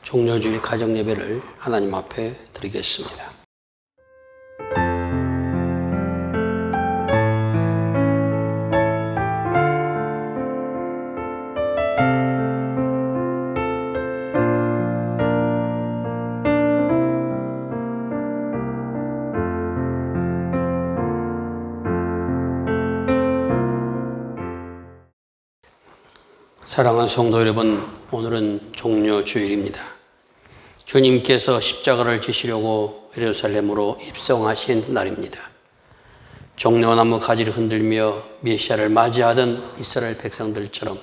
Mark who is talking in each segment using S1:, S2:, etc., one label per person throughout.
S1: 종료주일 가정예배를 하나님 앞에 드리겠습니다. 사랑하는 성도 여러분, 오늘은 종료주일입니다. 주님께서 십자가를 지시려고 예루살렘으로 입성하신 날입니다. 종려나무 가지를 흔들며 메시아를 맞이하던 이스라엘 백성들처럼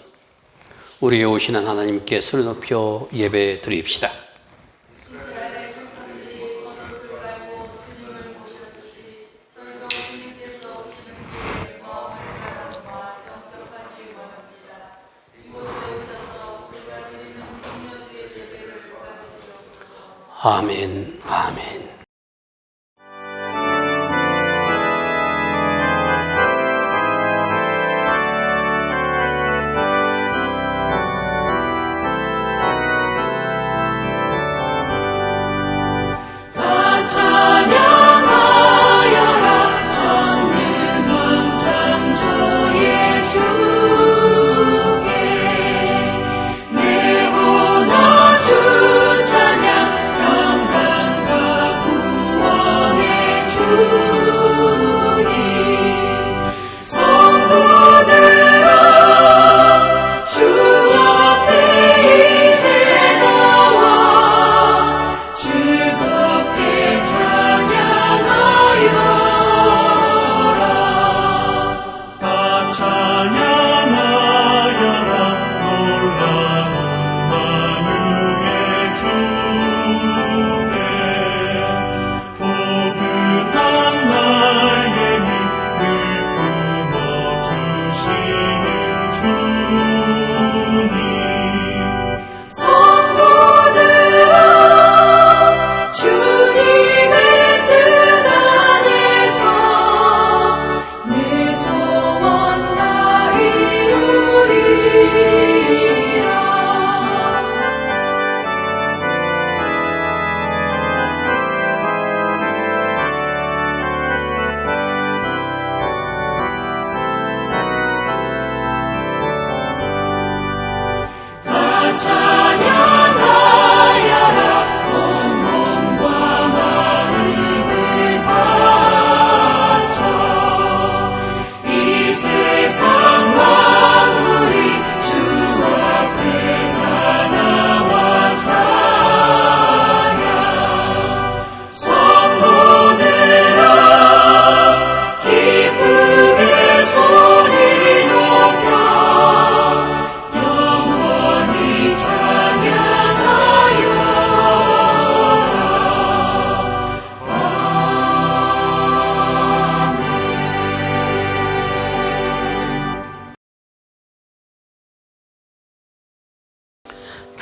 S1: 우리의 오시는 하나님께 소리 높여 예배 드립시다. 아멘, 아멘.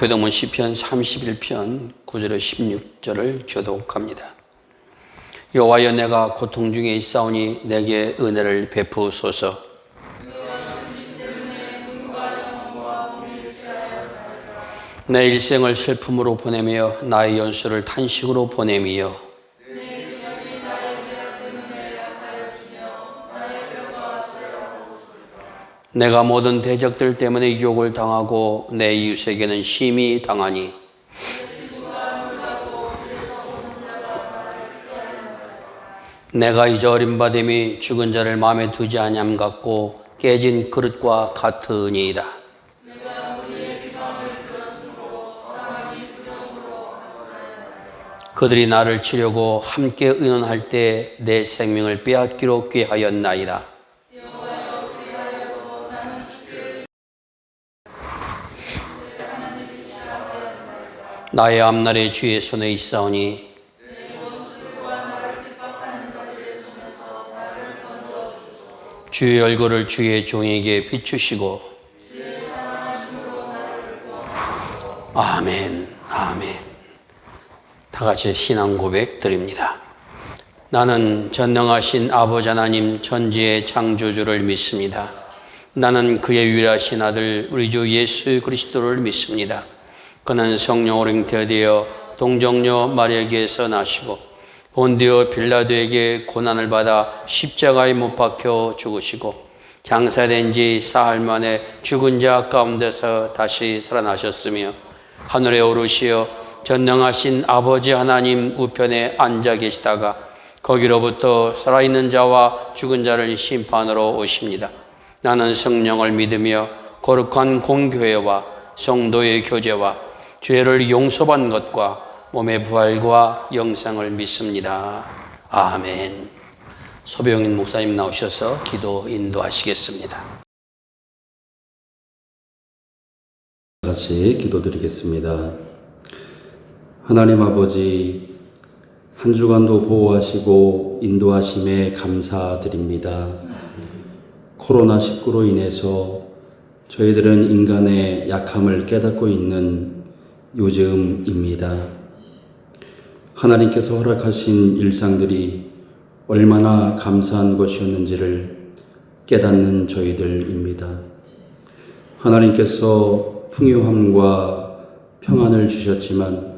S1: 교동문 시편 31편 9절에 16절을 교독합니다. 여호와여, 내가 고통 중에 있사오니 내게 은혜를 베푸소서. 내 일생을 슬픔으로 보내며 나의 연수를 탄식으로 보내며 내가 모든 대적들 때문에 유혹을 당하고 내 이웃에게는 심히 당하니 내가 이제 어림받음이 죽은 자를 마음에 두지 아니함 같고 깨진 그릇과 같으니이다. 그들이 나를 치려고 함께 의논할 때 내 생명을 빼앗기로 꾀하였나이다. 나의 앞날에 주의 손에 있사오니 주의 얼굴을 주의 종에게 비추시고 아멘, 아멘. 다 같이 신앙 고백 드립니다. 나는 전능하신 아버지 하나님 천지의 창조주를 믿습니다. 나는 그의 유일하신 아들 우리 주 예수 그리스도를 믿습니다. 그는 성령으로 잉태되어 동정녀 마리아에게서 나시고 본디오 빌라도에게 고난을 받아 십자가에 못 박혀 죽으시고 장사된 지 사흘 만에 죽은 자 가운데서 다시 살아나셨으며 하늘에 오르시어 전능하신 아버지 하나님 우편에 앉아 계시다가 거기로부터 살아있는 자와 죽은 자를 심판으로 오십니다. 나는 성령을 믿으며 거룩한 공교회와 성도의 교제와 죄를 용서받는 것과 몸의 부활과 영생을 믿습니다. 아멘. 소병인 목사님 나오셔서 기도 인도하시겠습니다.
S2: 같이 기도드리겠습니다. 하나님 아버지, 한 주간도 보호하시고 인도하심에 감사드립니다. 코로나19로 인해서 저희들은 인간의 약함을 깨닫고 있는 요즘입니다. 하나님께서 허락하신 일상들이 얼마나 감사한 것이었는지를 깨닫는 저희들입니다. 하나님께서 풍요함과 평안을 주셨지만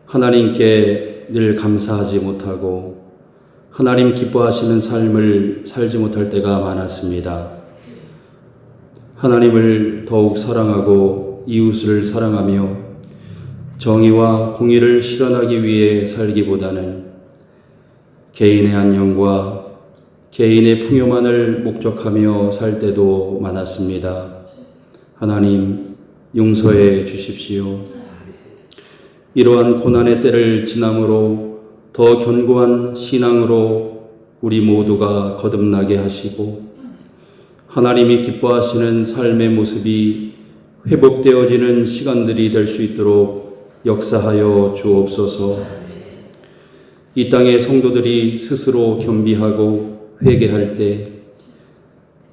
S2: 하나님께 늘 감사하지 못하고 하나님 기뻐하시는 삶을 살지 못할 때가 많았습니다. 하나님을 더욱 사랑하고 이웃을 사랑하며 정의와 공의를 실현하기 위해 살기보다는 개인의 안녕과 개인의 풍요만을 목적하며 살 때도 많았습니다. 하나님 용서해 주십시오. 이러한 고난의 때를 지남으로 더 견고한 신앙으로 우리 모두가 거듭나게 하시고 하나님이 기뻐하시는 삶의 모습이 회복되어지는 시간들이 될 수 있도록 역사하여 주옵소서. 이 땅의 성도들이 스스로 겸비하고 회개할 때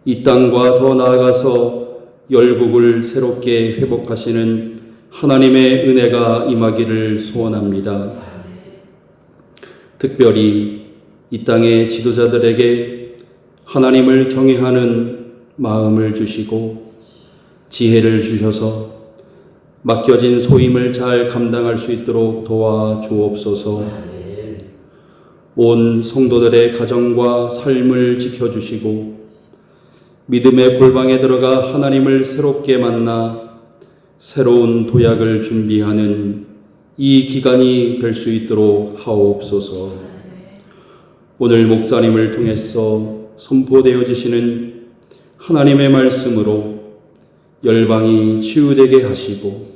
S2: 이 땅과 더 나아가서 열국을 새롭게 회복하시는 하나님의 은혜가 임하기를 소원합니다. 특별히 이 땅의 지도자들에게 하나님을 경외하는 마음을 주시고 지혜를 주셔서 맡겨진 소임을 잘 감당할 수 있도록 도와 주옵소서. 온 성도들의 가정과 삶을 지켜주시고 믿음의 골방에 들어가 하나님을 새롭게 만나 새로운 도약을 준비하는 이 기간이 될 수 있도록 하옵소서. 오늘 목사님을 통해서 선포되어지시는 하나님의 말씀으로 열방이 치유되게 하시고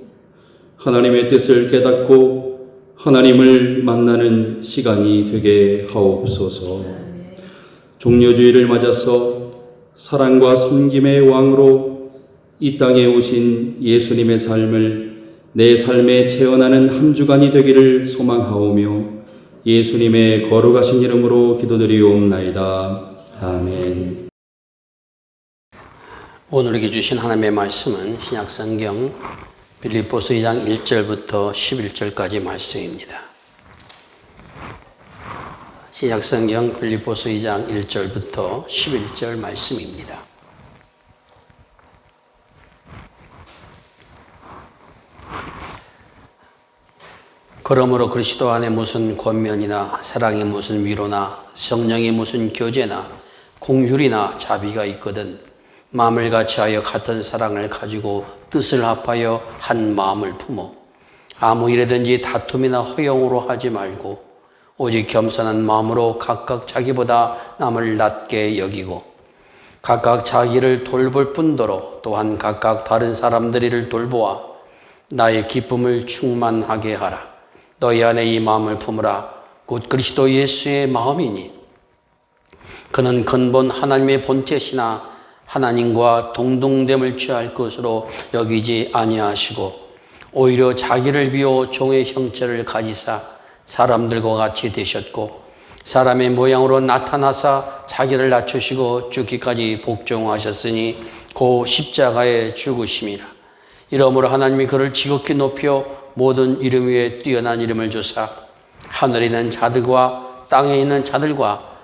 S2: 하나님의 뜻을 깨닫고 하나님을 만나는 시간이 되게 하옵소서. 종려주의를 맞아서 사랑과 섬김의 왕으로 이 땅에 오신 예수님의 삶을 내 삶에 체험하는 한 주간이 되기를 소망하오며 예수님의 거룩하신 이름으로 기도드리옵나이다. 아멘.
S1: 오늘에게 주신 하나님의 말씀은 신약성경 빌립보서 2장 1절부터 11절까지 말씀입니다. 신약성경 빌립보서 2장 1절부터 11절 말씀입니다. 그러므로 그리스도 안에 무슨 권면이나 사랑이 무슨 위로나 성령이 무슨 교제나 공율이나 자비가 있거든 마음을 같이하여 같은 사랑을 가지고 뜻을 합하여 한 마음을 품어 아무 일에든지 다툼이나 허용으로 하지 말고 오직 겸손한 마음으로 각각 자기보다 남을 낮게 여기고 각각 자기를 돌볼 뿐더러 또한 각각 다른 사람들을 돌보아 나의 기쁨을 충만하게 하라. 너희 안에 이 마음을 품으라. 곧 그리스도 예수의 마음이니 그는 근본 하나님의 본체시나 하나님과 동등됨을 취할 것으로 여기지 아니하시고 오히려 자기를 비워 종의 형체를 가지사 사람들과 같이 되셨고 사람의 모양으로 나타나사 자기를 낮추시고 죽기까지 복종하셨으니 고 십자가에 죽으심이라. 이러므로 하나님이 그를 지극히 높여 모든 이름 위에 뛰어난 이름을 주사 하늘에 있는 자들과 땅에 있는 자들과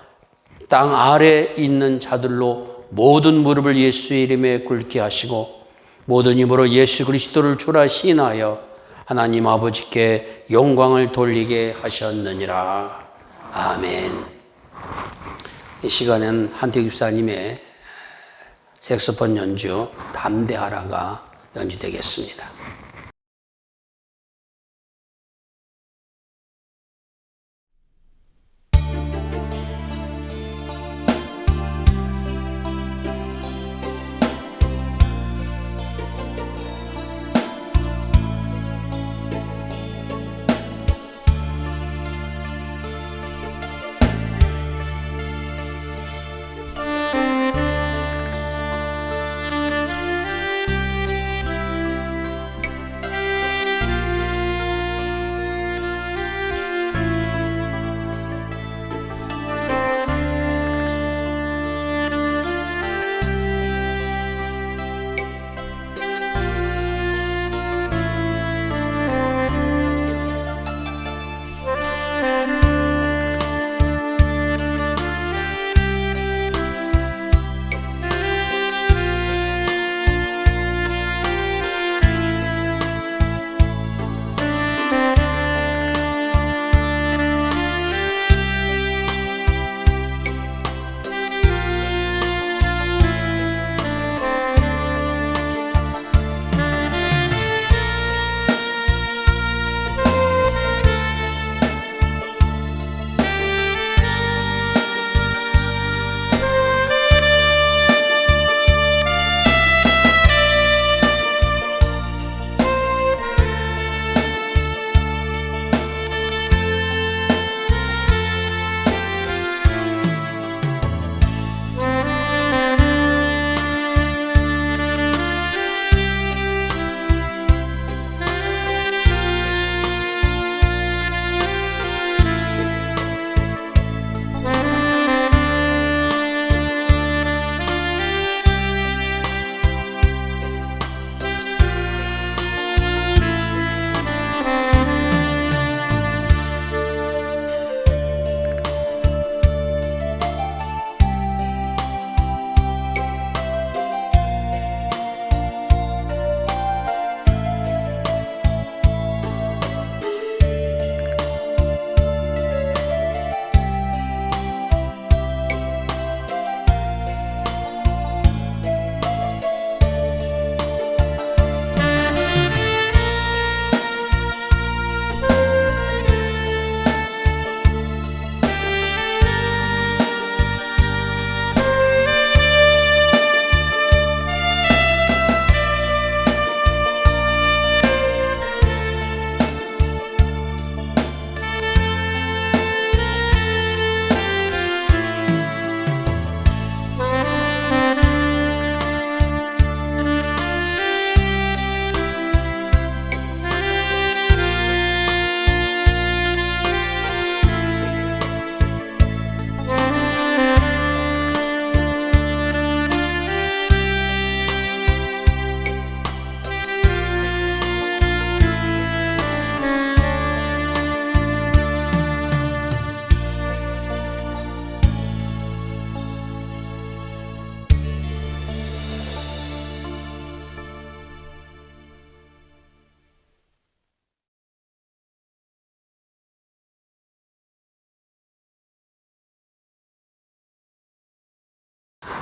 S1: 땅 아래에 있는 자들로 모든 무릎을 예수의 이름에 꿇게 하시고 모든 입으로 예수 그리스도를 주라 시인하여 하나님 아버지께 영광을 돌리게 하셨느니라. 아멘. 이 시간엔 한태규 집사님의 색소폰 연주 담대하라가 연주되겠습니다.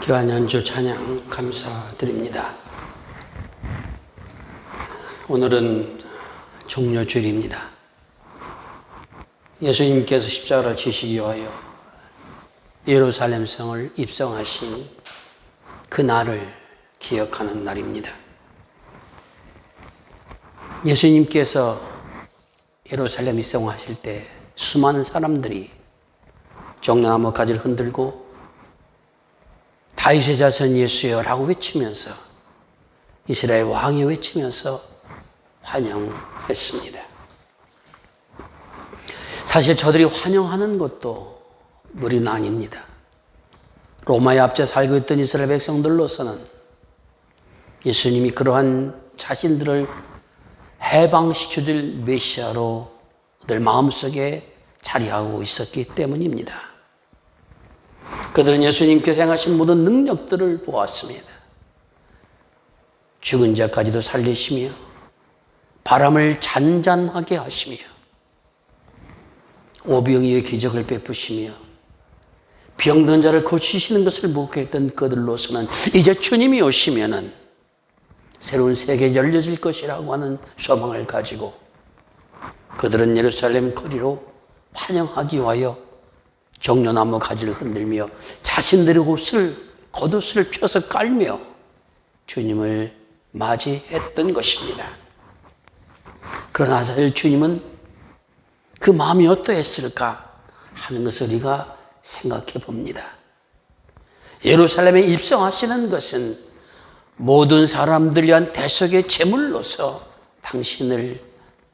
S1: 귀한 연주 찬양 감사드립니다. 오늘은 종료주일입니다. 예수님께서 십자가를 지시기 위하여 예루살렘 성을 입성하신 그 날을 기억하는 날입니다. 예수님께서 예루살렘 입성하실 때 수많은 사람들이 종려나무 가지를 흔들고 다윗의 자손 예수여 라고 외치면서 이스라엘 왕이 외치면서 환영했습니다. 사실 저들이 환영하는 것도 무리는 아닙니다. 로마의 앞에 살고 있던 이스라엘 백성들로서는 예수님이 그러한 자신들을 해방시켜줄 메시아로 늘 마음속에 자리하고 있었기 때문입니다. 그들은 예수님께서 행하신 모든 능력들을 보았습니다. 죽은 자까지도 살리시며 바람을 잔잔하게 하시며 오병이의 기적을 베푸시며 병든 자를 고치시는 것을 목격했던 그들로서는 이제 주님이 오시면은 새로운 세계가 열려질 것이라고 하는 소망을 가지고 그들은 예루살렘 거리로 환영하기 위하여 종려나무 가지를 흔들며 자신들의 옷을 겉옷을 펴서 깔며 주님을 맞이했던 것입니다. 그러나 사실 주님은 그 마음이 어떠했을까 하는 것을 우리가 생각해 봅니다. 예루살렘에 입성하시는 것은 모든 사람들 위한 대속의 제물로서 당신을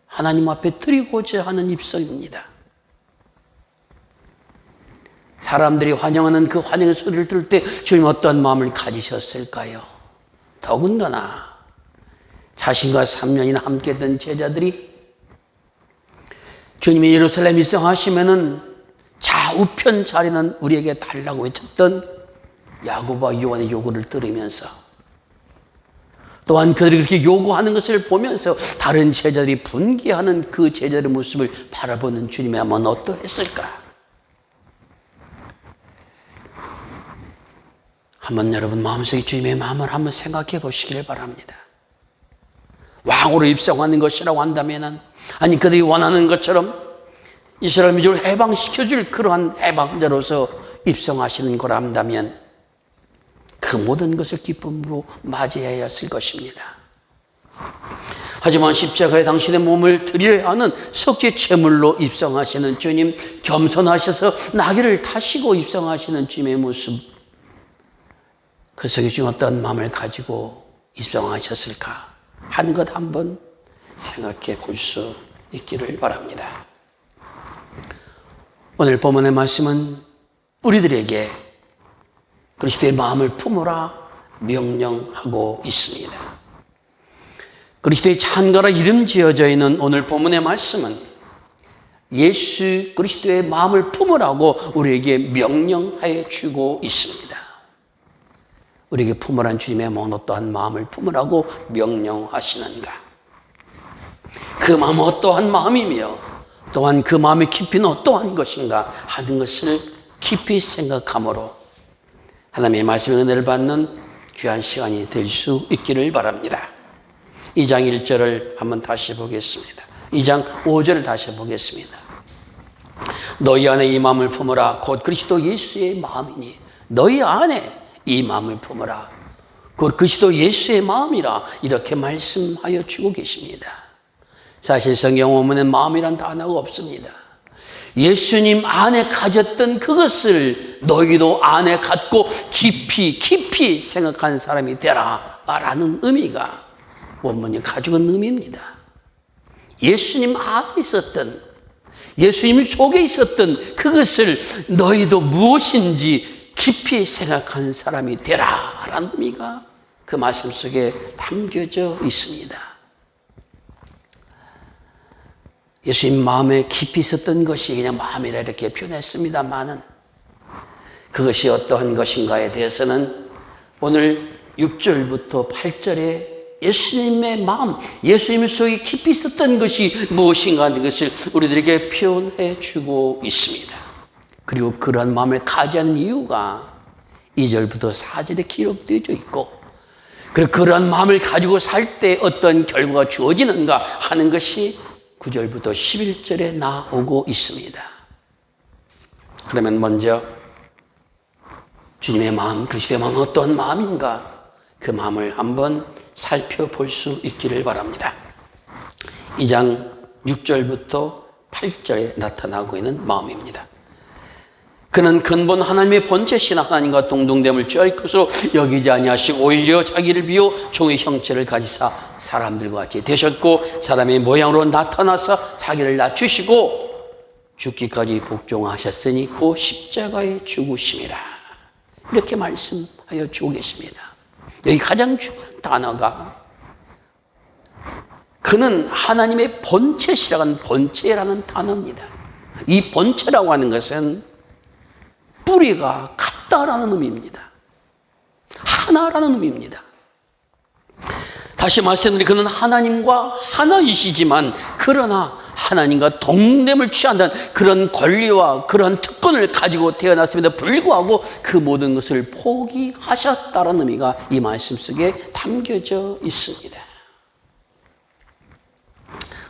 S1: 하나님 앞에 드리고자 하는 입성입니다. 사람들이 환영하는 그 환영의 소리를 들을 때 주님 어떤 마음을 가지셨을까요? 더군다나 자신과 3년이나 함께했던 제자들이 주님이 예루살렘 입성하시면은 좌우편 자리는 우리에게 달라고 외쳤던 야고보와 요한의 요구를 들으면서 또한 그들이 그렇게 요구하는 것을 보면서 다른 제자들이 분개하는 그 제자들의 모습을 바라보는 주님의 마음은 어떠했을까? 한번 여러분 마음속에 주님의 마음을 한번 생각해 보시기를 바랍니다. 왕으로 입성하는 것이라고 한다면 아니 그들이 원하는 것처럼 이스라엘 민족을 해방시켜줄 그러한 해방자로서 입성하시는 거라 한다면 그 모든 것을 기쁨으로 맞이해야 했을 것입니다. 하지만 십자가에 당신의 몸을 드려야 하는 속죄 제물로 입성하시는 주님, 겸손하셔서 나귀를 타시고 입성하시는 주님의 모습, 그 속에 주님 어떤 마음을 가지고 입성하셨을까 하는 것 한번 생각해 볼 수 있기를 바랍니다. 오늘 본문의 말씀은 우리들에게 그리스도의 마음을 품으라 명령하고 있습니다. 그리스도의 찬가라 이름 지어져 있는 오늘 본문의 말씀은 예수 그리스도의 마음을 품으라고 우리에게 명령하여 주고 있습니다. 우리에게 품으란 주님의 마음 어떠한 마음을 품으라고 명령하시는가? 그 마음은 어떠한 마음이며 또한 그 마음의 깊이는 어떠한 것인가 하는 것을 깊이 생각함으로 하나님의 말씀의 은혜를 받는 귀한 시간이 될 수 있기를 바랍니다. 2장 1절을 한번 다시 보겠습니다. 2장 5절을 다시 보겠습니다. 너희 안에 이 마음을 품으라 곧 그리스도 예수의 마음이니 너희 안에 이 마음을 품으라 곧 그리스도 예수의 마음이라 이렇게 말씀하여 주고 계십니다. 사실 성경 원문엔 마음이란 단어가 없습니다. 예수님 안에 가졌던 그것을 너희도 안에 갖고 깊이 생각하는 사람이 되라 라는 의미가 원문이 가지고 있는 의미입니다. 예수님 안에 있었던 예수님 속에 있었던 그것을 너희도 무엇인지 깊이 생각하는 사람이 되라 라는 의미가 그 말씀 속에 담겨져 있습니다. 예수님 마음에 깊이 있었던 것이 그냥 마음이라 이렇게 표현했습니다만은 그것이 어떠한 것인가에 대해서는 오늘 6절부터 8절에 예수님의 마음, 예수님 속에 깊이 있었던 것이 무엇인가 하는 것을 우리들에게 표현해 주고 있습니다. 그리고 그런 마음을 가지는 이유가 2절부터 4절에 기록되어 있고 그리고 그런 마음을 가지고 살 때 어떤 결과가 주어지는가 하는 것이 9절부터 11절에 나오고 있습니다. 그러면 먼저 주님의 마음, 그리스도의 마음은 어떤 마음인가 그 마음을 한번 살펴볼 수 있기를 바랍니다. 2장 6절부터 8절에 나타나고 있는 마음입니다. 그는 근본 하나님의 본체신 하나님과 동등됨을 취할 것으로 여기지 아니하시고 오히려 자기를 비워 종의 형체를 가지사 사람들과 같이 되셨고 사람의 모양으로 나타나서 자기를 낮추시고 죽기까지 복종하셨으니 그 십자가에 죽으심이라 이렇게 말씀하여 주고 계십니다. 여기 가장 중요한 단어가 그는 하나님의 본체시라는 본체라는 단어입니다. 이 본체라고 하는 것은 뿌리가 같다라는 의미입니다. 하나라는 의미입니다. 다시 말씀드리 그는 하나님과 하나이시지만 그러나 하나님과 동됨을 취한다는 그런 권리와 그런 특권을 가지고 태어났음에도 불구하고 그 모든 것을 포기하셨다는 의미가 이 말씀 속에 담겨져 있습니다.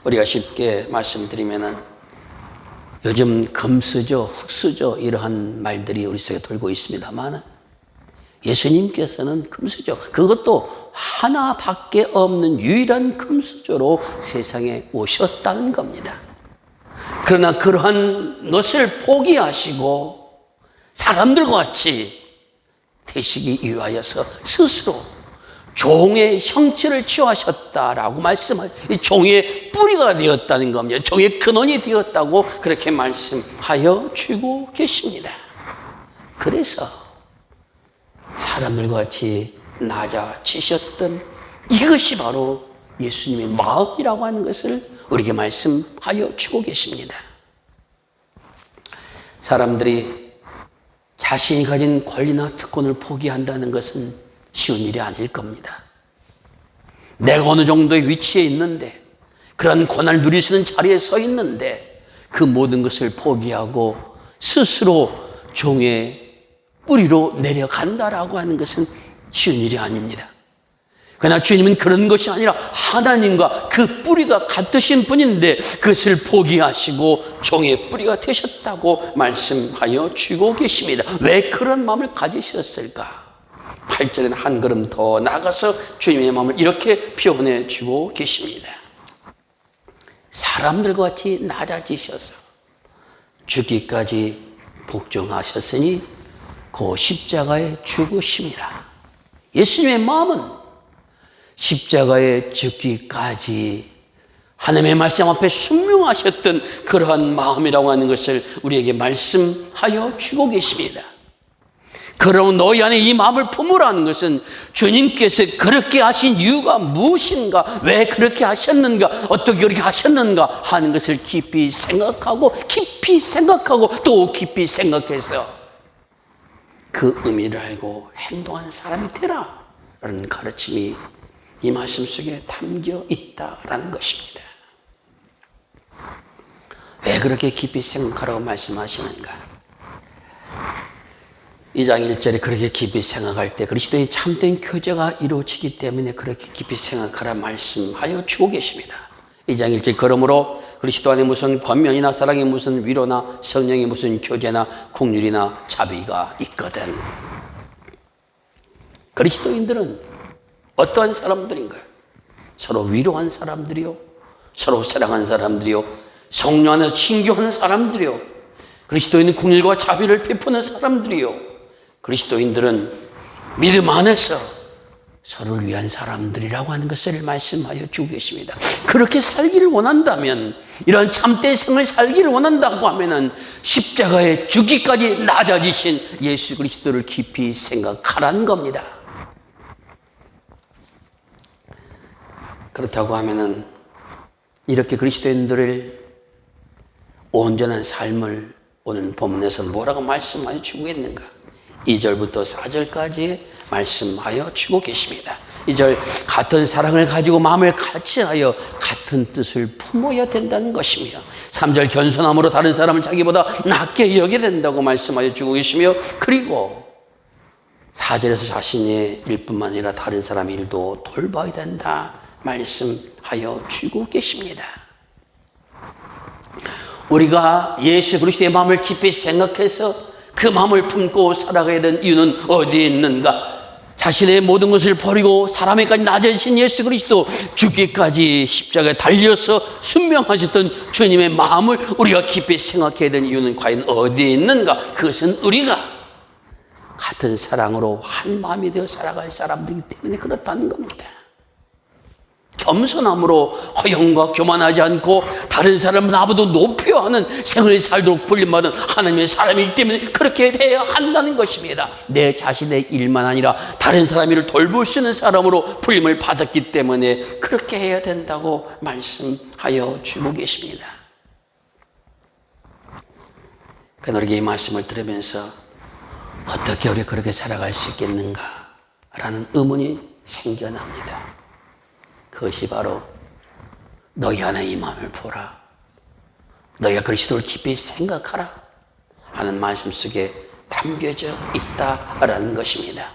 S1: 우리가 쉽게 말씀드리면은 요즘 금수저, 흙수저 이러한 말들이 우리 속에 돌고 있습니다만 예수님께서는 금수저, 그것도 하나밖에 없는 유일한 금수저로 세상에 오셨다는 겁니다. 그러나 그러한 것을 포기하시고 사람들과 같이 되시기 위하여서 스스로 종의 형체를 취하셨다라고 말씀하죠. 이 종의 뿌리가 되었다는 겁니다. 종의 근원이 되었다고 그렇게 말씀하여 주고 계십니다. 그래서 사람들과 같이 낮아지셨던 이것이 바로 예수님의 마음이라고 하는 것을 우리에게 말씀하여 주고 계십니다. 사람들이 자신이 가진 권리나 특권을 포기한다는 것은 쉬운 일이 아닐 겁니다. 내가 어느 정도의 위치에 있는데 그런 권한을 누릴 수 있는 자리에 서 있는데 그 모든 것을 포기하고 스스로 종의 뿌리로 내려간다라고 하는 것은 쉬운 일이 아닙니다. 그러나 주님은 그런 것이 아니라 하나님과 그 뿌리가 같으신 분인데 그것을 포기하시고 종의 뿌리가 되셨다고 말씀하여 주고 계십니다. 왜 그런 마음을 가지셨을까? 8절에는 한 걸음 더 나가서 주님의 마음을 이렇게 표현해 주고 계십니다. 사람들과 같이 낮아지셔서 죽기까지 복종하셨으니 그 십자가에 죽으심이라. 예수님의 마음은 십자가에 죽기까지 하나님의 말씀 앞에 순명하셨던 그러한 마음이라고 하는 것을 우리에게 말씀하여 주고 계십니다. 그러면 너희 안에 이 마음을 품으라는 것은 주님께서 그렇게 하신 이유가 무엇인가, 왜 그렇게 하셨는가, 어떻게 그렇게 하셨는가 하는 것을 깊이 생각하고 또 깊이 생각해서 그 의미를 알고 행동하는 사람이 되라 라는 가르침이 이 말씀 속에 담겨 있다라는 것입니다. 왜 그렇게 깊이 생각하라고 말씀하시는가? 2장 1절에 그렇게 깊이 생각할 때 그리스도의 참된 교제가 이루어지기 때문에 그렇게 깊이 생각하라 말씀하여 주고 계십니다. 2장 1절 그러므로 그리스도 안에 무슨 권면이나 사랑이 무슨 위로나 성령이 무슨 교제나 긍휼이나 자비가 있거든. 그리스도인들은 어떠한 사람들인가요? 서로 위로한 사람들이요, 서로 사랑한 사람들이요, 성령 안에서 친교하는 사람들이요, 그리스도인은 긍휼과 자비를 베푸는 사람들이요, 그리스도인들은 믿음 안에서 서로를 위한 사람들이라고 하는 것을 말씀하여 주고 계십니다. 그렇게 살기를 원한다면, 이런 참된 생을 살기를 원한다고 하면은 십자가에 죽기까지 낮아지신 예수 그리스도를 깊이 생각하라는 겁니다. 그렇다고 하면은 이렇게 그리스도인들을 온전한 삶을 오늘 본문에서 뭐라고 말씀하여 주고 있는가? 2절부터 4절까지 말씀하여 주고 계십니다. 2절 같은 사랑을 가지고 마음을 같이하여 같은 뜻을 품어야 된다는 것이며 3절 겸손함으로 다른 사람을 자기보다 낮게 여겨야 된다고 말씀하여 주고 계시며 그리고 4절에서 자신의 일뿐만 아니라 다른 사람의 일도 돌봐야 된다 말씀하여 주고 계십니다. 우리가 예수 그리스도의 마음을 깊이 생각해서 그 마음을 품고 살아가야 되는 이유는 어디에 있는가? 자신의 모든 것을 버리고 사람에까지 낮아지신 예수 그리스도 죽기까지 십자가에 달려서 순명하셨던 주님의 마음을 우리가 깊이 생각해야 되는 이유는 과연 어디에 있는가? 그것은 우리가 같은 사랑으로 한 마음이 되어 살아갈 사람들이기 때문에 그렇다는 겁니다. 겸손함으로 허영과 교만하지 않고 다른 사람을 나보다 높여하는 생을 살도록 불림받은 하나님의 사람이기 때문에 그렇게 돼야 한다는 것입니다. 내 자신의 일만 아니라 다른 사람 일을 돌볼 수 있는 사람으로 불림을 받았기 때문에 그렇게 해야 된다고 말씀하여 주고 계십니다. 그러나 우리가 이 말씀을 들으면서 어떻게 우리 그렇게 살아갈 수 있겠는가 라는 의문이 생겨납니다. 그것이 바로 너희 안에 이 마음을 보라. 너희가 그리스도를 깊이 생각하라 하는 말씀 속에 담겨져 있다라는 것입니다.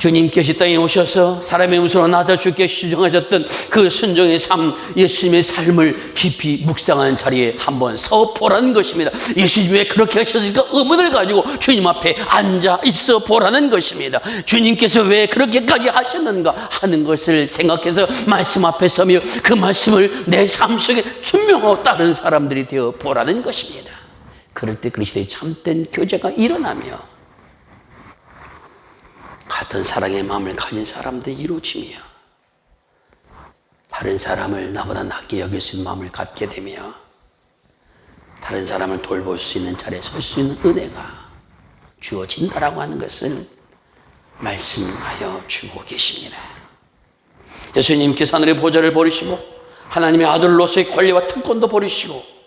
S1: 주님께서 땅에 오셔서 사람의 모습으로 나타 주께 수정하셨던 그 순종의 삶, 예수님의 삶을 깊이 묵상하는 자리에 한번 서 보라는 것입니다. 예수님이 왜 그렇게 하셨을까? 의문을 가지고 주님 앞에 앉아 있어 보라는 것입니다. 주님께서 왜 그렇게까지 하셨는가 하는 것을 생각해서 말씀 앞에 서며 그 말씀을 내 삶 속에 순명하고 따르는 사람들이 되어 보라는 것입니다. 그럴 때 그리스도의 참된 교제가 일어나며 같은 사랑의 마음을 가진 사람들이 이루어지며 다른 사람을 나보다 낫게 여길 수 있는 마음을 갖게 되며 다른 사람을 돌볼 수 있는 자리에 설 수 있는 은혜가 주어진다라고 하는 것을 말씀하여 주고 계십니다. 예수님께서 하늘의 보좌를 버리시고 하나님의 아들로서의 권리와 특권도 버리시고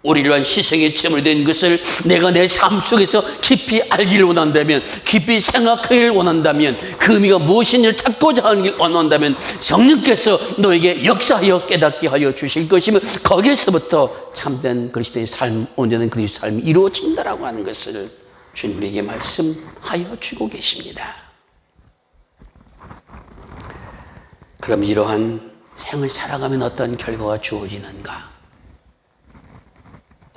S1: 우리를 위한 희생의 제물이 된 것을 내가 내 삶 속에서 깊이 알기를 원한다면, 깊이 생각하기를 원한다면, 그 의미가 무엇인지를 찾고자 하기를 원한다면 성령께서 너에게 역사하여 깨닫게 하여 주실 것이며 거기에서부터 참된 그리스도의 삶, 온전한 그리스도의 삶이 이루어진다라고 하는 것을 주님 우리에게 말씀하여 주고 계십니다. 그럼 이러한 생을 살아가면 어떤 결과가 주어지는가?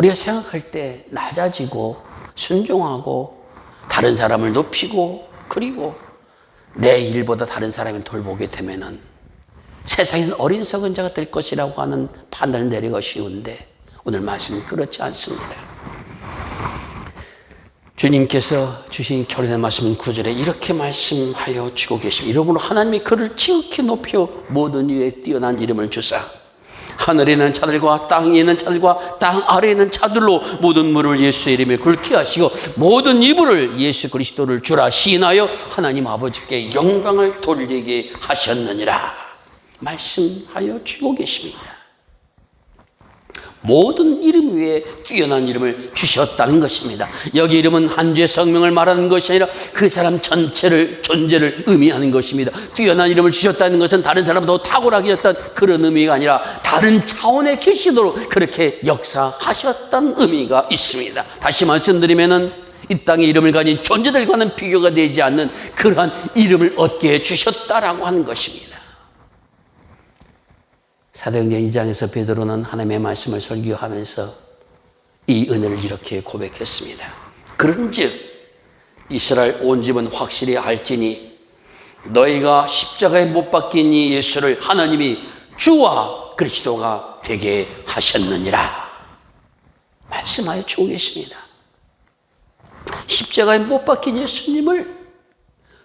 S1: 우리가 생각할 때 낮아지고 순종하고 다른 사람을 높이고 그리고 내 일보다 다른 사람을 돌보게 되면은 세상에는 어리석은 자가 될 것이라고 하는 판단을 내리기가 쉬운데 오늘 말씀은 그렇지 않습니다. 주님께서 주신 결론의 말씀은 9절에 이렇게 말씀하여 주고 계십니다. 이러므로 하나님이 그를 지극히 높여 모든 위에 뛰어난 이름을 주사 하늘에 있는 자들과 땅에 있는 자들과 땅 아래에 있는 자들로 모든 무릎을 예수의 이름에 꿇게 하시고 모든 이불을 예수 그리스도를 주라 시인하여 하나님 아버지께 영광을 돌리게 하셨느니라 말씀하여 주고 계십니다. 모든 이름 위에 뛰어난 이름을 주셨다는 것입니다. 여기 이름은 한 주의 성명을 말하는 것이 아니라 그 사람 전체를 존재를 의미하는 것입니다. 뛰어난 이름을 주셨다는 것은 다른 사람보다 탁월하게 했던 그런 의미가 아니라 다른 차원에 계시도록 그렇게 역사하셨다는 의미가 있습니다. 다시 말씀드리면은 이 땅에 이름을 가진 존재들과는 비교가 되지 않는 그러한 이름을 얻게 해주셨다라고 하는 것입니다. 사도행전 2장에서 베드로는 하나님의 말씀을 설교하면서 이 은혜를 이렇게 고백했습니다. 그런즉 이스라엘 온 집은 확실히 알지니 너희가 십자가에 못 박힌 이 예수를 하나님이 주와 그리스도가 되게 하셨느니라 말씀하여 주고 계십니다. 십자가에 못 박힌 예수님을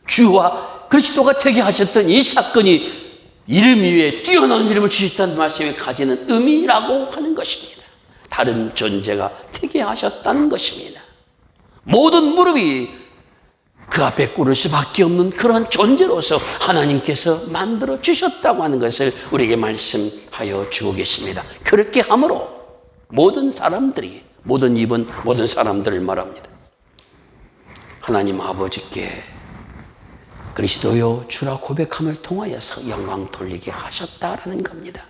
S1: 주와 그리스도가 되게 하셨던 이 사건이 이름 위에 뛰어난 이름을 주셨다는 말씀이 가지는 의미라고 하는 것입니다. 다른 존재가 되게 하셨다는 것입니다. 모든 무릎이 그 앞에 꿇을 수밖에 없는 그런 존재로서 하나님께서 만들어 주셨다고 하는 것을 우리에게 말씀하여 주고 계십니다. 그렇게 함으로 모든 사람들이 모든 입은 모든 사람들을 말합니다. 하나님 아버지께 그리스도요 주라 고백함을 통하여서 영광 돌리게 하셨다라는 겁니다.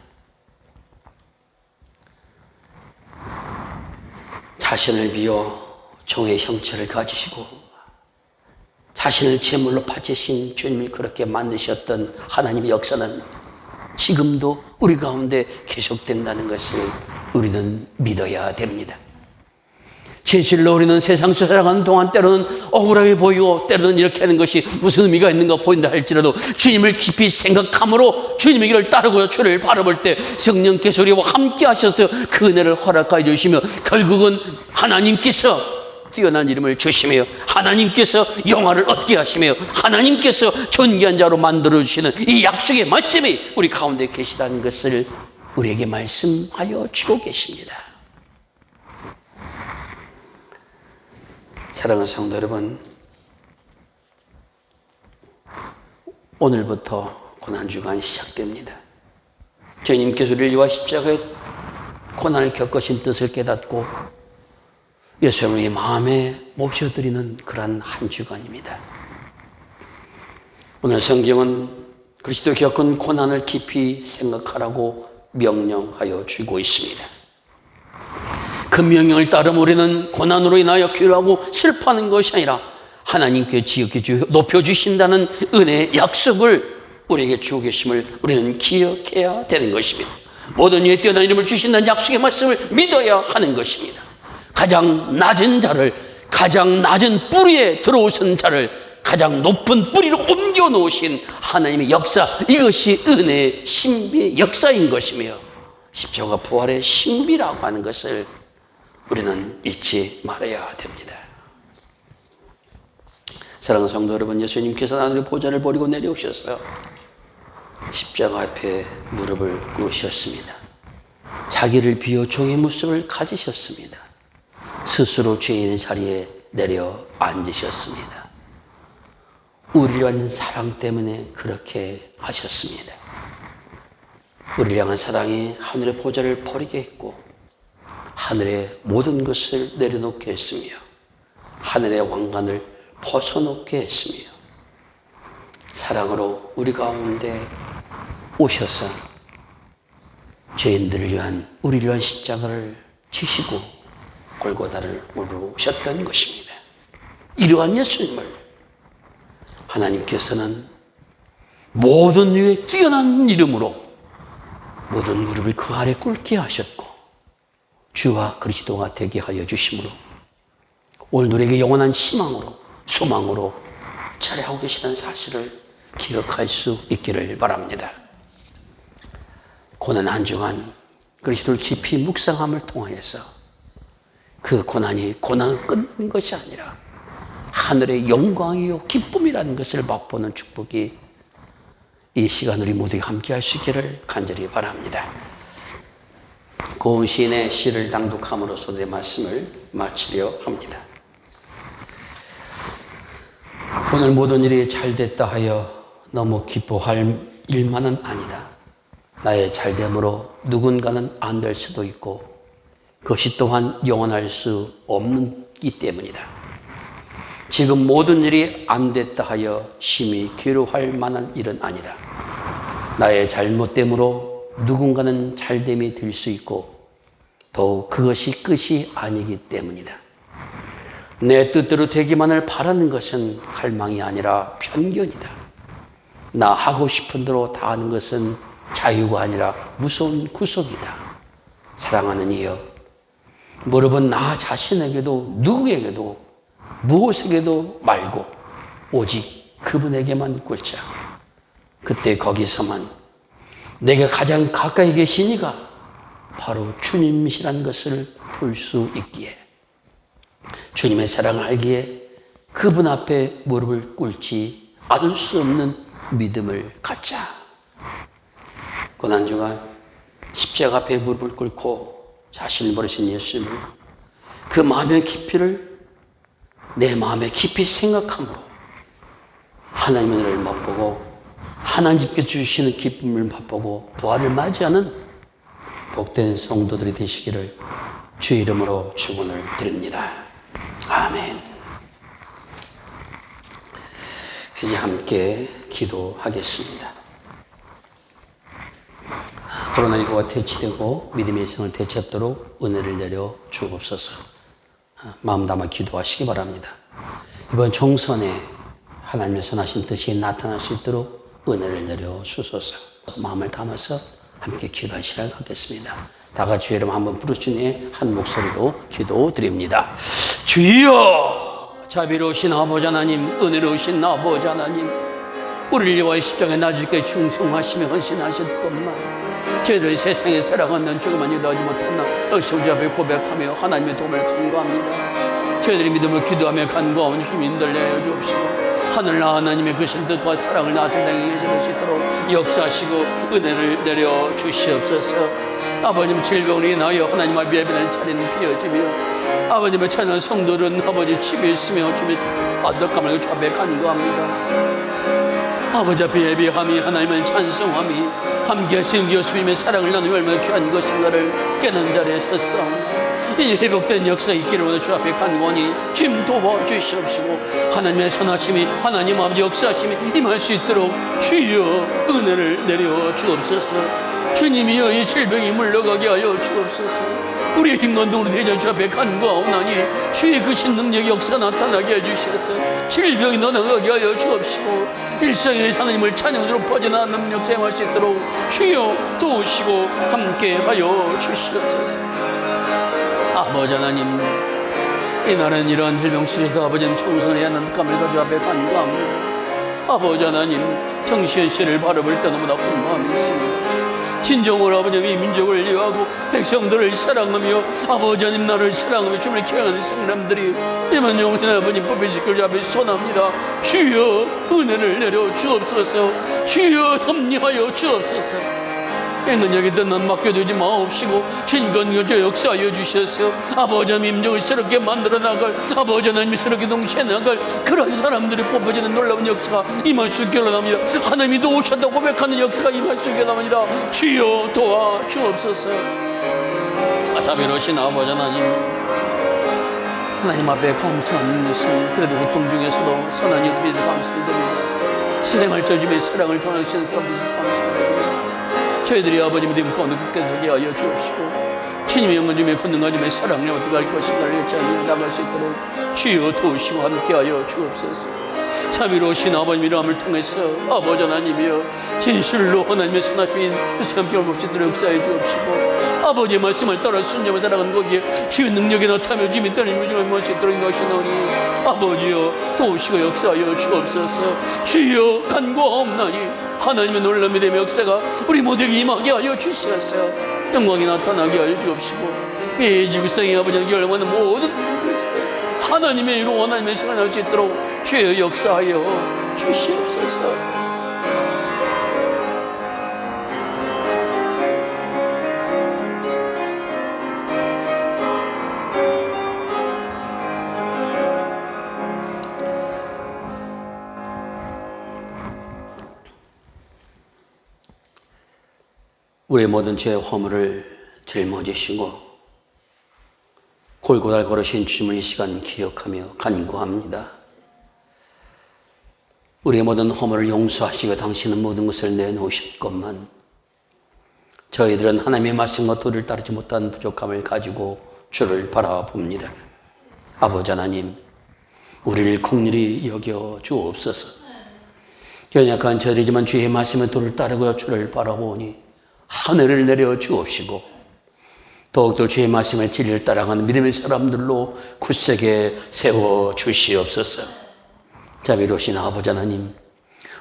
S1: 자신을 비워 종의 형체를 가지시고 자신을 제물로 바치신 주님을 그렇게 만드셨던 하나님의 역사는 지금도 우리 가운데 계속된다는 것을 우리는 믿어야 됩니다. 진실로 우리는 세상에서 살아가는 동안 때로는 억울하게 보이고 때로는 이렇게 하는 것이 무슨 의미가 있는가 보인다 할지라도 주님을 깊이 생각함으로 주님의 길을 따르고 주를 바라볼 때 성령께서 우리와 함께 하셔서 그 은혜를 허락하여 주시며 결국은 하나님께서 뛰어난 이름을 주시며 하나님께서 영화를 얻게 하시며 하나님께서 존귀한 자로 만들어주시는 이 약속의 말씀이 우리 가운데 계시다는 것을 우리에게 말씀하여 주고 계십니다. 사랑하는 성도 여러분, 오늘부터 고난주간이 시작됩니다. 주님께서 우리를 위하 십자가의 고난을 겪으신 뜻을 깨닫고 예수님을 우리 마음에 모셔드리는 그러한 한 주간입니다. 오늘 성경은 그리스도 겪은 고난을 깊이 생각하라고 명령하여 주고 있습니다. 그 명령을 따르면 우리는 고난으로 인하여 괴로워하고 슬퍼하는 것이 아니라 하나님께 지극히 높여주신다는 은혜의 약속을 우리에게 주고 계심을 우리는 기억해야 되는 것입니다. 모든 이에 뛰어난 이름을 주신다는 약속의 말씀을 믿어야 하는 것입니다. 가장 낮은 자를, 가장 낮은 뿌리에 들어오신 자를 가장 높은 뿌리로 옮겨 놓으신 하나님의 역사, 이것이 은혜의 신비의 역사인 것이며 십자가 부활의 신비라고 하는 것을 우리는 잊지 말아야 됩니다. 사랑하는 성도 여러분, 예수님께서 하늘의 보좌를 버리고 내려오셔서 십자가 앞에 무릎을 꿇으셨습니다. 자기를 비워 종의 모습을 가지셨습니다. 스스로 죄인의 자리에 내려 앉으셨습니다. 우리를 위한 사랑 때문에 그렇게 하셨습니다. 우리를 향한 사랑이 하늘의 보좌를 버리게 했고 하늘의 모든 것을 내려놓게 했으며 하늘의 왕관을 벗어놓게 했으며 사랑으로 우리 가운데 오셔서 죄인들을 위한, 우리를 위한 십자가를 지시고 골고다를 오르셨던 것입니다. 이러한 예수님을 하나님께서는 모든 위에 뛰어난 이름으로 모든 무릎을 그 아래 꿇게 하셨고 주와 그리스도가 되게 하여 주심으로 오늘 우리에게 영원한 희망으로, 소망으로 차례하고 계시다는 사실을 기억할 수 있기를 바랍니다. 고난 한 주간 그리스도를 깊이 묵상함을 통하여서 그 고난이 고난을 끝내는 것이 아니라 하늘의 영광이요 기쁨이라는 것을 맛보는 축복이 이 시간 우리 모두가 함께 할 수 있기를 간절히 바랍니다. 고은 시인의 시를 낭독함으로써 내 말씀을 마치려 합니다. 오늘 모든 일이 잘 됐다 하여 너무 기뻐할 일만은 아니다. 나의 잘됨으로 누군가는 안 될 수도 있고 그것이 또한 영원할 수 없기 때문이다. 지금 모든 일이 안 됐다 하여 심히 괴로워할 만한 일은 아니다. 나의 잘못됨으로 누군가는 잘됨이 될 수 있고 더욱 그것이 끝이 아니기 때문이다. 내 뜻대로 되기만을 바라는 것은 갈망이 아니라 편견이다. 나 하고 싶은 대로 다 하는 것은 자유가 아니라 무서운 구속이다. 사랑하는 이여, 무릎은 나 자신에게도 누구에게도 무엇에게도 말고 오직 그분에게만 꿇자. 그때 거기서만 내가 가장 가까이 계신 이가 바로 주님이시라는 것을 볼 수 있기에 주님의 사랑을 알기에 그분 앞에 무릎을 꿇지 않을 수 없는 믿음을 갖자. 고난주간 십자가 앞에 무릎을 꿇고 자신을 버리신 예수님을 그 마음의 깊이를 내 마음에 깊이 생각함으로 하나님의 은혜를 맛보고 하나님께서 주시는 기쁨을 맛보고 부활을 맞이하는 복된 성도들이 되시기를 주의 이름으로 축원을 드립니다. 아멘. 이제 함께 기도하겠습니다. 코로나19가 퇴치되고 믿음의 생을 되찾도록 은혜를 내려 주옵소서. 마음 담아 기도하시기 바랍니다. 이번 총선에 하나님의 선하신 뜻이 나타날 수 있도록 은혜를 내려 주소서. 마음을 담아서 함께 기도하시라고 하겠습니다. 다 같이 주의 이름 한번 부르시니 한 목소리로 기도드립니다. 주여, 자비로우신 아버지 하나님, 은혜로우신 아버지 하나님, 우리를 위하여 십자가에 나주께 충성하시며 헌신하셨건만 저희를 세상에 살아가는 조금만 유도하지 못했나 역시 우리 앞에 고백하며 하나님의 도움을 간구합니다. 저희들이 믿음을 기도하며 간구하온 주님들 내어 주옵시고 하늘나 하나님의 그 신뜻과 사랑을 나중에 계실 수 있도록 역사하시고 은혜를 내려 주시옵소서. 아버님, 질병으로 인하여 하나님 앞에 예배를 차리는 비어지며 아버님의 찬양 성도들은 아버지 집에 있으며 주님 아득함을 주 앞에 간구합니다. 아버지 앞에 예배함이 하나님의 찬송함이 함께 하신 예수님의 사랑을 나누며 얼마나 귀한 것인가를 깨는 자리에 섰사옵니다. 이 회복된 역사 있기를 원해 주 앞에 간구하니 주님 도와주시옵시고 하나님의 선하심이 하나님 아버지 역사하심이 임할 수 있도록 주여 은혜를 내려 주옵소서. 주님이여 이 질병이 물러가게 하여 주옵소서. 우리의 힘과 우리 대전 주 앞에 간구하오나니 주의 크신 능력 역사 나타나게 해주셔서 질병이 떠나가게 하여 주옵시고 일상의 하나님을 찬양으로 퍼져나가는 능력 사용할 수 있도록 주여 도우시고 함께 하여 주시옵소서. 아버지 하나님, 이날은 이러한 질병 속에서 아버지는 청소해야 하는 감을 가져 앞에 간구합니다. 아버지 하나님, 정신씨를 바라볼 때 너무 나쁜 마음이 있습니다. 진정으로 아버지 이 민족을 위하고 백성들을 사랑하며 아버지 하나님 나를 사랑하며 주를 기억하는 사람들이 이만 영생의 아버님 법의 지킬 앞에 선합니다. 주여 은혜를 내려 주옵소서. 주여 섭리하여 주옵소서. 애는 여기다 난 맡겨두지 마옵시고 진건교조 역사하여 주셔서 아버지 하나님 민족을 새롭게 만들어 나갈 아버지 하나님 새롭게 동시에 나갈 그런 사람들이 뽑아지는 놀라운 역사가 임할 수 있게 원합니다. 하나님이 도우셨다고 고백하는 역사가 임할 수 있게 원합니다. 주여 도와 주옵소서. 자비로우신 아버지 하나님 앞에 감사하는 말씀, 그래도 고통 중에서도 선한 유튜브에서 감사드립니다. 실행할 저주의 사랑을 통하시는 사람들에서 감사드립니다. 저희들이 아버지 믿음 가운데 굳게 서게 하여 주옵시고 주님의 영광 중에 권능과 주님의 사랑을 어떻게 할 것인가를 여짜니 나갈 수 있도록 주여 도우시고 함께 하여 주옵소서. 자비로우신 아버님 이름을 통해서 아버지 하나님이여 진실로 하나님의 선하신 함께 올봅시 역사해 주옵시고 아버지의 말씀을 따라 순종을 살아가는 거기에 주의 능력이 나타나며 주님이 따르는 무중한 것이 있도록 인도하시나니 아버지여 도우시고 역사하여 주옵소서. 주여 간구하옵나니 하나님의 놀라운 믿음의 역사가 우리 모두에게 임하게 하여 주시옵소서. 영광이 나타나게 하여 주옵시고 이 지구상의 아버지에게 열망하는 모든 하나님의 이루 하나님의 생활을 할 수 있도록 주의 역사하여 주시옵소서. 우리의 모든 죄 허물을 짊어지시고 골고다를 걸으신 주님을 이 시간 기억하며 간구합니다. 우리의 모든 허물을 용서하시고 당신은 모든 것을 내놓으셨건만 저희들은 하나님의 말씀과 도를 따르지 못한 부족함을 가지고 주를 바라봅니다. 아버지 하나님, 우리를 긍휼히 여겨 주옵소서. 연약한 저희들이지만 주의 말씀의 도를 따르고 주를 바라보니 하늘을 내려 주옵시고 더욱더 주의 말씀의 진리를 따라가는 믿음의 사람들로 굳세게 세워 주시옵소서. 자비로우신 아버지 하나님,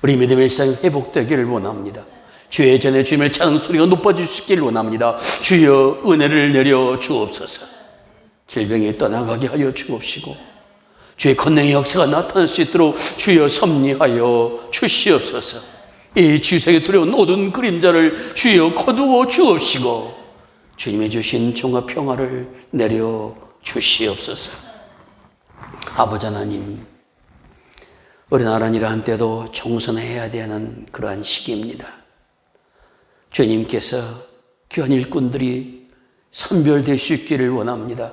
S1: 우리 믿음의 일상이 회복되기를 원합니다. 주의 전에 주님을 찬양 소리가 높아질 수 있기를 원합니다. 주여 은혜를 내려 주옵소서. 질병이 떠나가게 하여 주옵시고 주의 권능의 역사가 나타날 수 있도록 주여 섭리하여 주시옵소서. 이 지구상에 두려운 모든 그림자를 주여 거두어 주옵시고 주님이 주신 종합 평화를 내려 주시옵소서. 아버지 하나님, 우리나라는 이러한 때도 총선해야 되는 그러한 시기입니다. 주님께서 귀한 일꾼들이 선별될 수 있기를 원합니다.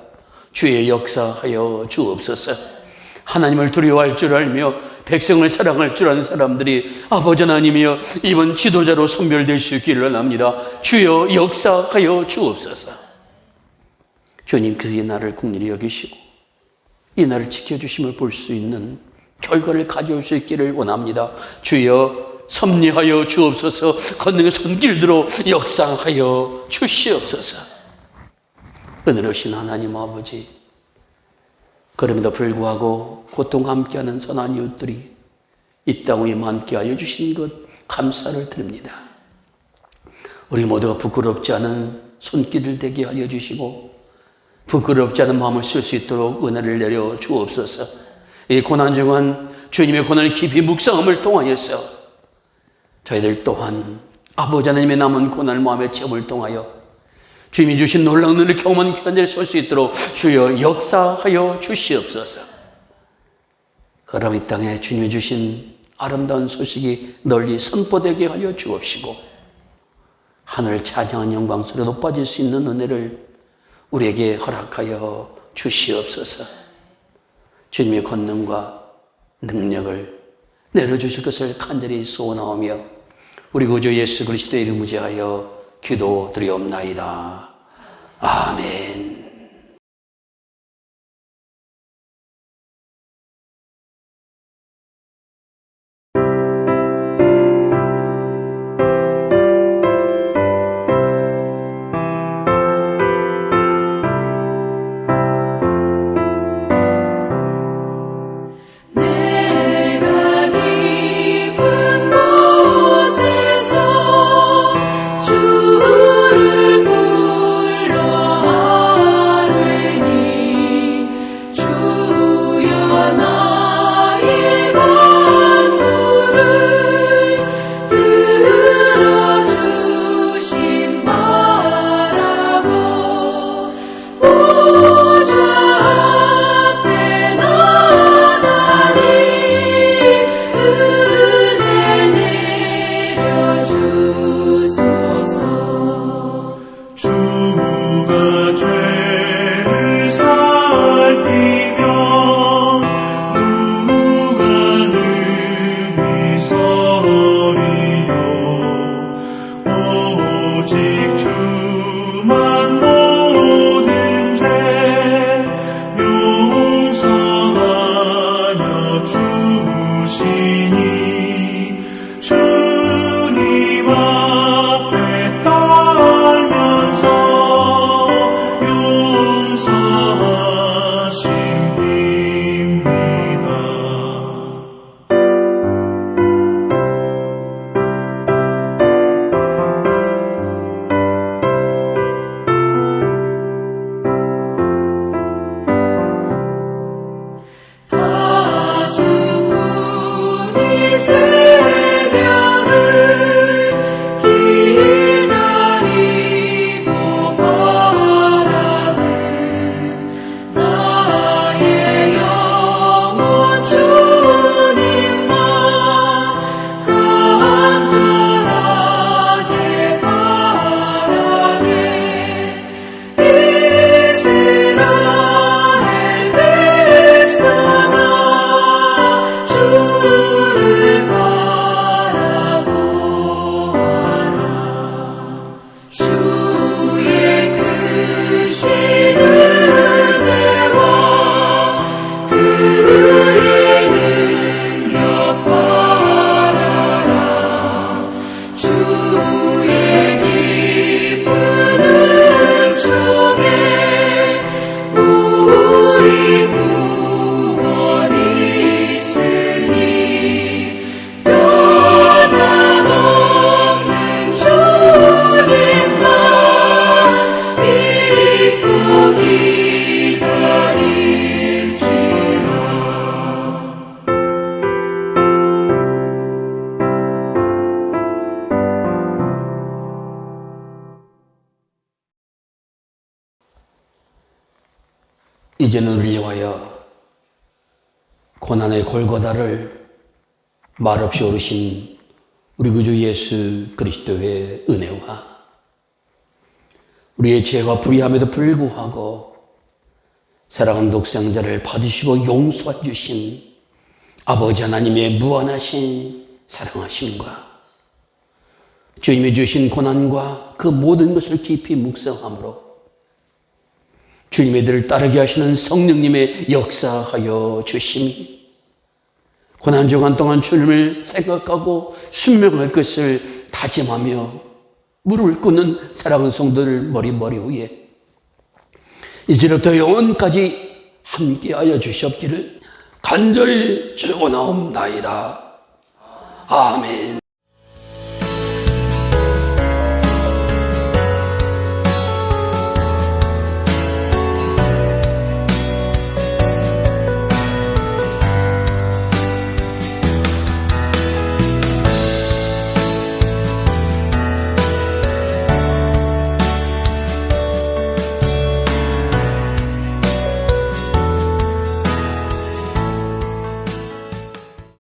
S1: 주의 역사하여 주옵소서. 하나님을 두려워할 줄 알며 백성을 사랑할 줄 아는 사람들이 아버지 하나님이여 이번 지도자로 선별될 수 있기를 원합니다. 주여 역사하여 주옵소서. 주님께서 이 날을 긍휼히 여기시고 이 날을 지켜주심을 볼 수 있는 결과를 가져올 수 있기를 원합니다. 주여 섭리하여 주옵소서. 권능의 손길들어 역사하여 주시옵소서. 은혜로우신 하나님 아버지, 그럼에도 불구하고 고통 함께하는 선한 이웃들이 이 땅 위에 함께하여 주신 것 감사를 드립니다. 우리 모두가 부끄럽지 않은 손길을 대게 하여 주시고 부끄럽지 않은 마음을 쓸 수 있도록 은혜를 내려 주옵소서. 이 고난 중한 주님의 고난을 깊이 묵상함을 통하여서 저희들 또한 아버지 하나님의 남은 고난을 마음에 채움을 통하여 주님이 주신 놀라운 은혜를 경험한 현재를 설 수 있도록 주여 역사하여 주시옵소서. 그럼 이 땅에 주님이 주신 아름다운 소식이 널리 선포되게 하여 주옵시고 하늘을 찬양한 영광 소리가 높아질 수 있는 은혜를 우리에게 허락하여 주시옵소서. 주님의 권능과 능력을 내려주실 것을 간절히 소원하오며 우리 구주 예수 그리스도의 이름 의지하여 기도드리옵나이다. 아멘. 이제는 우리를 위하여 고난의 골고다를 말없이 오르신 우리 구주 예수 그리스도의 은혜와 우리의 죄와 불의함에도 불구하고 사랑하는 독생자를 받으시고 용서해 주신 아버지 하나님의 무한하신 사랑하심과 주님이 주신 고난과 그 모든 것을 깊이 묵상함으로 주님의 들을 따르게 하시는 성령님의 역사하여 주심이 고난주간 동안 주님을 생각하고 순명할 것을 다짐하며 무릎을 꿇는 사랑하는 성도들 머리 위에 이제부터 영원까지 함께하여 주시옵기를 간절히 축원하옵나이다. 아멘.